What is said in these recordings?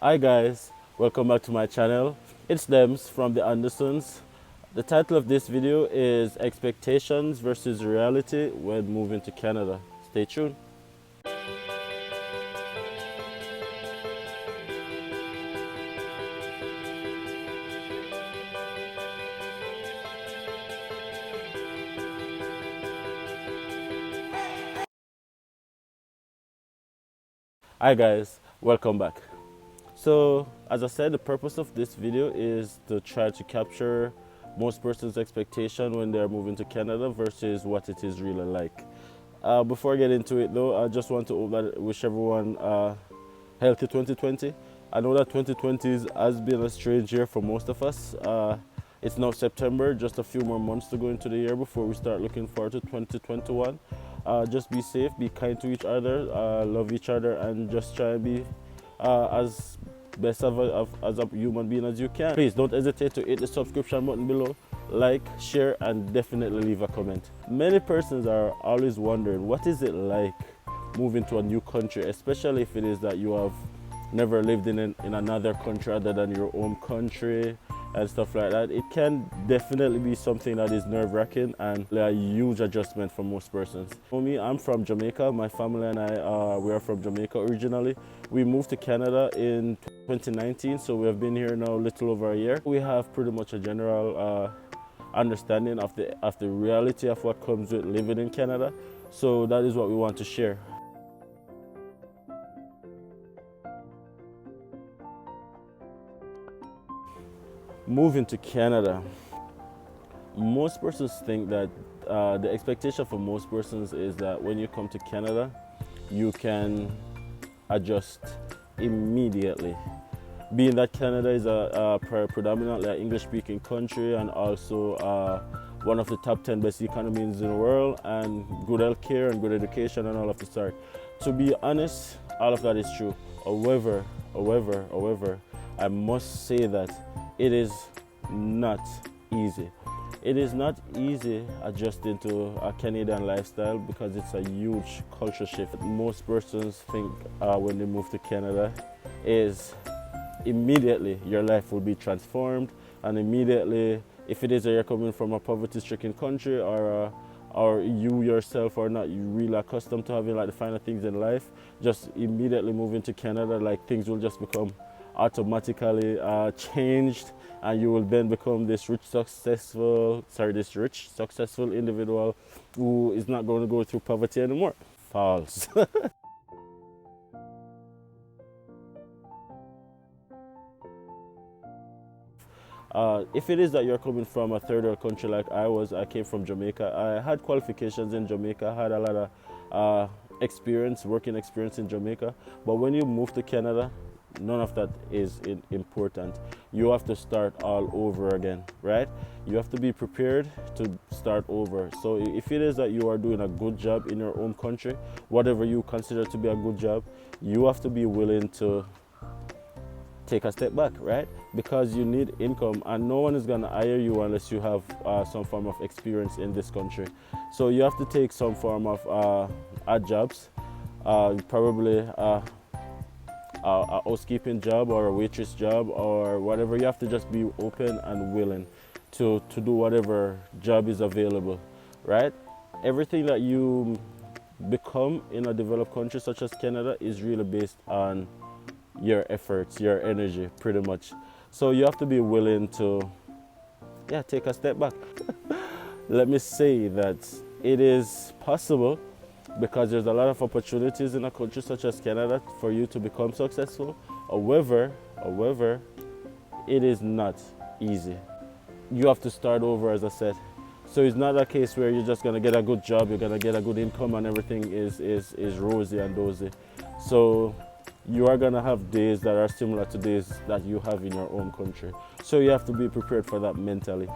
Hi guys, welcome back to my channel. It's Dems from DiAndersons. The title of this video is Expectations versus Reality when moving to Canada. Stay tuned. Hi guys, welcome back. So as I said, the purpose of this video is to try to capture most person's expectation when they're moving to Canada versus what it is really like. Before I get into it though, I just want to wish everyone healthy 2020. I know that 2020 has been a strange year for most of us. It's now September, just a few more months to go into the year before we start looking forward to 2021. Just be safe, be kind to each other, love each other, and just try and be as best as a human being as you can. Please don't hesitate to hit the subscription button below, like, share, and definitely leave a comment. Many persons are always wondering what is it like moving to a new country, especially if it is that you have never lived in another country other than your own country and stuff like that. It can definitely be something that is nerve-wracking and a huge adjustment for most persons. For me, I'm from Jamaica. My family and I, we are from Jamaica originally. We moved to Canada in 2019, so we have been here now a little over a year. We have pretty much a general understanding of the reality of what comes with living in Canada. So that is what we want to share. Moving to Canada, most persons think that the expectation for most persons is that when you come to Canada, you can adjust immediately. Being that Canada is a predominantly an English-speaking country and also one of the top 10 best economies in the world, and good healthcare and good education and all of the sort. To be honest, all of that is true. However, I must say that it is not easy. It is not easy adjusting to a Canadian lifestyle because it's a huge culture shift. Most persons think when they move to Canada is immediately your life will be transformed, and immediately, if it is that you're coming from a poverty-stricken country or you yourself are not really accustomed to having like the finer things in life, just immediately moving to Canada, like things will just become automatically changed, and you will then become this rich successful individual who is not going to go through poverty anymore. False. If it is that you're coming from a third world country like I came from Jamaica. I had qualifications in Jamaica, I had a lot of working experience in Jamaica. But when you move to Canada, none of that is important. You have to start all over again, right? You have to be prepared to start over. So if it is that you are doing a good job in your own country, whatever you consider to be a good job, you have to be willing to take a step back, right? Because you need income, and no one is going to hire you unless you have some form of experience in this country. So you have to take some form of odd jobs, probably a housekeeping job or a waitress job or whatever. You have to just be open and willing to do whatever job is available, right? Everything that you become in a developed country such as Canada is really based on your efforts, your energy, pretty much. So you have to be willing to, take a step back. Let me say that it is possible, because there's a lot of opportunities in a country such as Canada for you to become successful. However, it is not easy. You have to start over, as I said. So it's not a case where you're just gonna get a good job, you're gonna get a good income, and everything is rosy and dozy. So you are gonna have days that are similar to days that you have in your own country. So you have to be prepared for that mentally.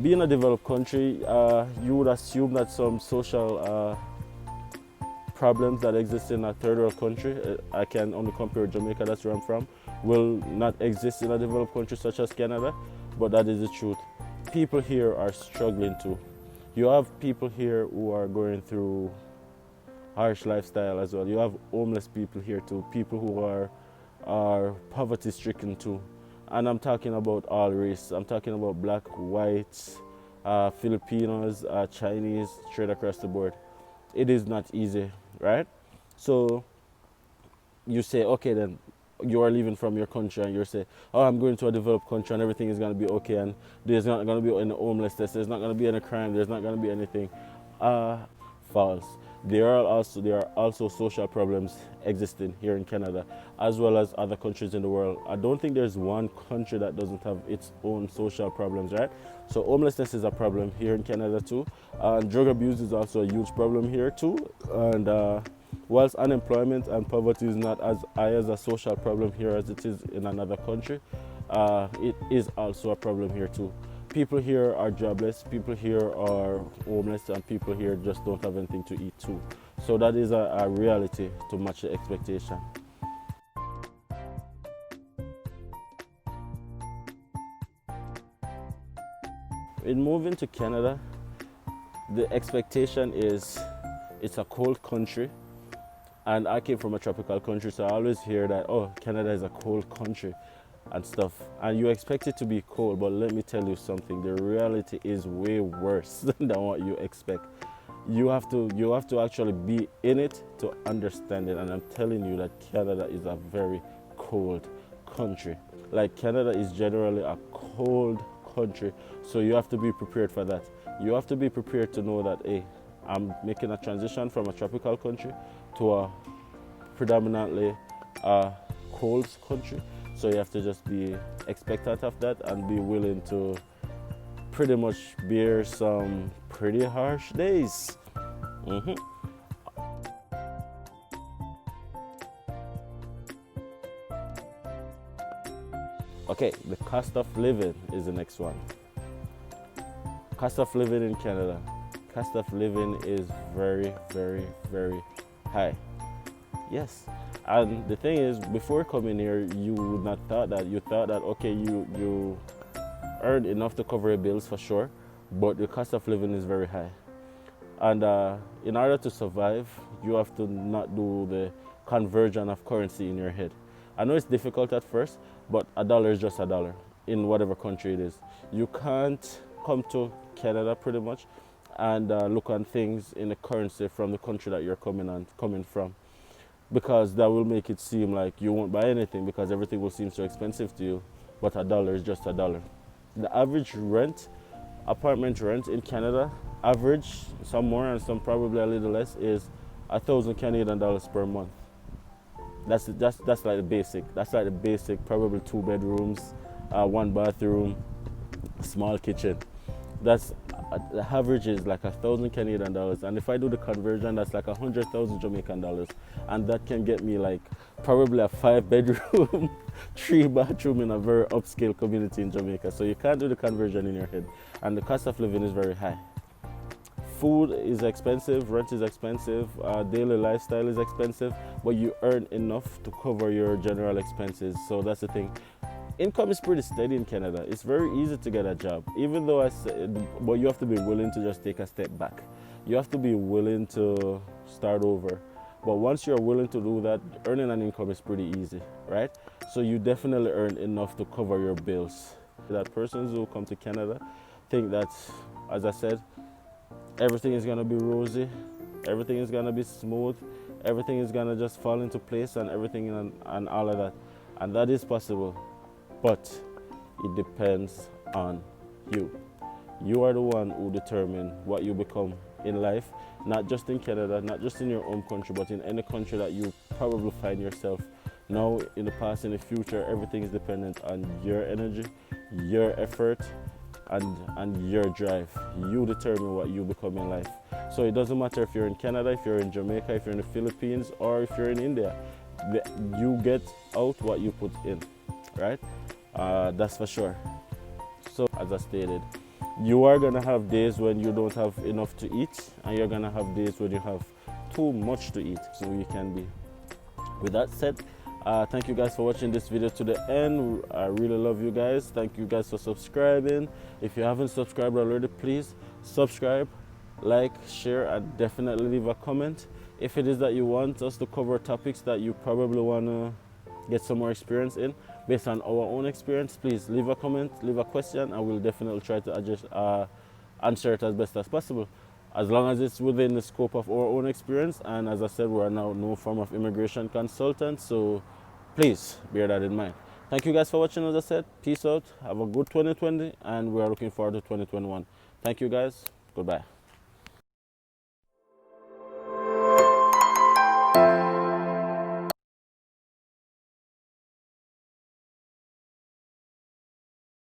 Being a developed country, you would assume that some social problems that exist in a third world country, I can only compare Jamaica, that's where I'm from, will not exist in a developed country such as Canada, but that is the truth. People here are struggling too. You have people here who are going through harsh lifestyle as well. You have homeless people here too, people who are poverty stricken too. And I'm talking about all race. I'm talking about black, white, Filipinos, Chinese, straight across the board. It is not easy, right? So you say, okay, then you are leaving from your country and you say, oh, I'm going to a developed country and everything is going to be okay and there's not going to be any homelessness, there's not going to be any crime, there's not going to be anything. False. There are also social problems existing here in Canada as well as other countries in the world. I don't think there's one country that doesn't have its own social problems, right? So homelessness is a problem here in Canada too. Drug abuse is also a huge problem here too. And whilst unemployment and poverty is not as high as a social problem here as it is in another country, it is also a problem here too. People here are jobless, people here are homeless, and people here just don't have anything to eat too. So that is a reality to match the expectation. In moving to Canada, the expectation is it's a cold country. And I came from a tropical country, so I always hear that, oh, Canada is a cold country and stuff. And you expect it to be cold, but let me tell you something. The reality is way worse than what you expect. You have to actually be in it to understand it. And I'm telling you that Canada is a very cold country. Like, Canada is generally a cold country, so you have to be prepared for that. You have to be prepared to know that, hey, I'm making a transition from a tropical country to a predominantly cold country. So you have to just be expectant of that and be willing to pretty much bear some pretty harsh days. Okay, the cost of living is the next one. Cost of living in Canada. Cost of living is very, very, very high. Yes. And the thing is, before coming here, you would not thought that. You thought that, okay, you earn enough to cover your bills for sure, but the cost of living is very high. And in order to survive, you have to not do the conversion of currency in your head. I know it's difficult at first, but a dollar is just a dollar in whatever country it is. You can't come to Canada pretty much and look on things in the currency from the country that you're coming from, because that will make it seem like you won't buy anything because everything will seem so expensive to you, but a dollar is just a dollar. The average rent, apartment rent in Canada, average, some more and some probably a little less, is 1,000 Canadian dollars per month. That's like the basic. That's like the basic, probably 2 bedrooms, 1 bathroom, small kitchen. That's the average is like 1,000 Canadian dollars, and if I do the conversion, that's like 100,000 Jamaican dollars, and that can get me like probably a 5-bedroom, 3-bathroom in a very upscale community in Jamaica. So you can't do the conversion in your head, and the cost of living is very high. Food is expensive, rent is expensive, daily lifestyle is expensive, but you earn enough to cover your general expenses. So that's the thing. Income is pretty steady in Canada. It's very easy to get a job, even though but you have to be willing to just take a step back. You have to be willing to start over. But once you're willing to do that, earning an income is pretty easy, right? So you definitely earn enough to cover your bills. That persons who come to Canada think that, as I said, everything is gonna be rosy, everything is gonna be smooth, everything is gonna just fall into place and everything and all of that. And that is possible. But it depends on you. You are the one who determines what you become in life, not just in Canada, not just in your own country, but in any country that you probably find yourself. Now, in the past, in the future, everything is dependent on your energy, your effort, and your drive. You determine what you become in life. So it doesn't matter if you're in Canada, if you're in Jamaica, if you're in the Philippines, or if you're in India. You get out what you put in, right? That's for sure. So as I stated, you are gonna have days when you don't have enough to eat, and you're gonna have days when you have too much to eat. So you can be. With that said, thank you guys for watching this video to the end. I really love you guys. Thank you guys for subscribing. If you haven't subscribed already, please subscribe, like, share, and definitely leave a comment. If it is that you want us to cover topics that you probably want to get some more experience in based on our own experience, please leave a comment, leave a question, and we'll definitely try to answer it as best as possible. As long as it's within the scope of our own experience, and as I said, we are now no form of immigration consultant, so please bear that in mind. Thank you guys for watching. As I said, peace out, have a good 2020, and we are looking forward to 2021. Thank you guys, goodbye.